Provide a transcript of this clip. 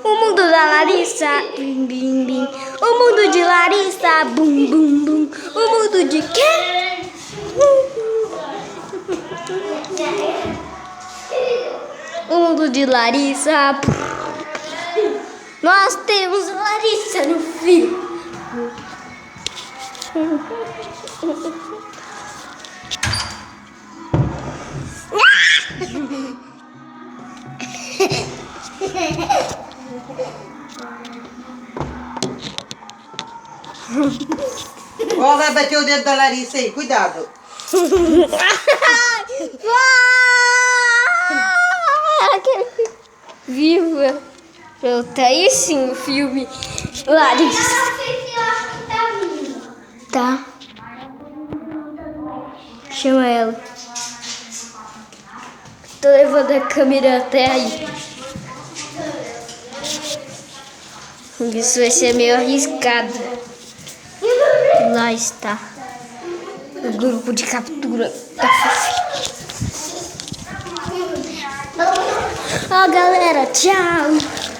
O mundo da Larissa, bim, bim, bim. O mundo de Larissa, bum, bum, bum. O mundo de quê? O mundo de Larissa. Nós temos Larissa no filme. Ó, vai bater o dedo da Larissa aí, cuidado. Viva! Pronto, aí sim o filme Larissa. Tá. Chama ela. Tô levando a câmera até aí. Isso vai ser meio arriscado. Lá está o grupo de captura da Fifi. Ó, galera, tchau.